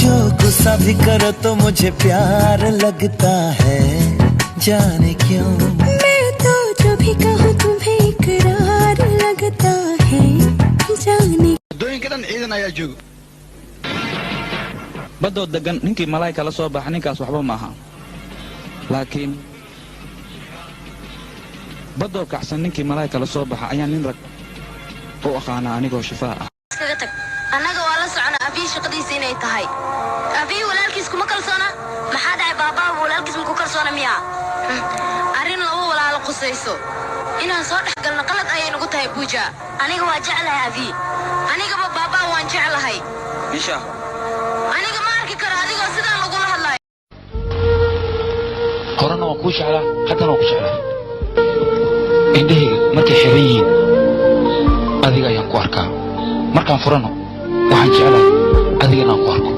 जो गुस्सा भी करो तो मुझे प्यार लगता है जाने क्यों मैं तो जो भी कहूँ तुम्हें इकरार लगता है जाने doyinkadan ciidan ayaa jooga badoo degan ninkii malaa'ika la soo baxay ninkaas waxba ma aha laakiin badoo kacsan ninkii malaa'ika la soo baxay ayaa nin rag oo aqaana anigoo shifaa ah iskaga tag annaga waa la socona abii shaqadiisa inay tahay abii walaalkiis kuma kalsoona maxaa dhacay baabaa walaalkiis ku kalsoona miya arrin laba walaal qusayso inaan soo dhaxgalno qalad ayay nagu tahay buuja aniga waa jeclahay abii aniga baabaa waan jeclahay insha aniga ma arki karo adigoo sidaan lagu la hadlayo horana waan ku jeclaa haddana waan ku jeclaa indhahayga markay xiran yihiin adiga ayaan ku arkaa markaan furano waxaan jeclahay adigana aan ku arko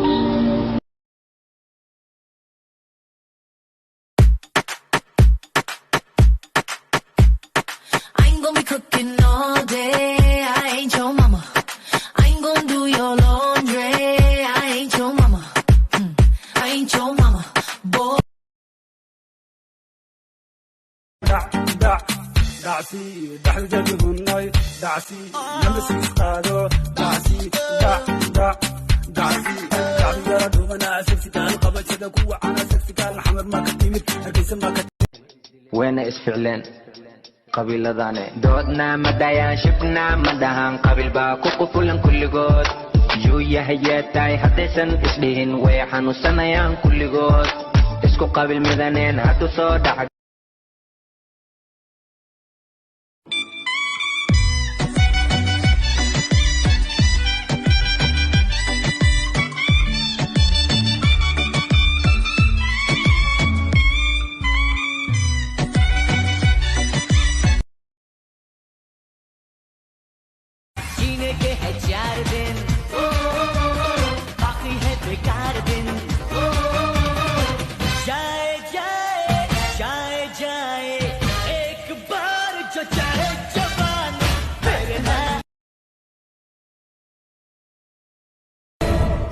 cooking all day. I ain't your mama. I ain't gonna do your laundry. I ain't your mama. I ain't your mama. Boy. دعسي دحل جبناي دعسي نمسك قادو دعسي دعسي يا دوغنا سكسي كان قبل كده كو انا سكسي كان حمر ما كتيمت هكيس ما وين اسفعلان قبيلدانه دودنا مدايا شفنا مدهان قبيل باكو قفلن كل جود يو يحياتاي حدثن اسدين ويحنو سنيان كل جود اسكو قبيل مدنين هاتو صدع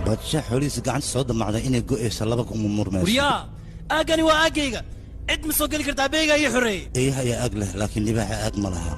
badsha xoliis gacanta soo damacday inay go'ayso laba kuma murmayso wariyaa aagani waa aagayga cid ma soo geli kartaa beega iyo xoreey eeyaha ayaa aag leh laakiin libaaxa aag ma laha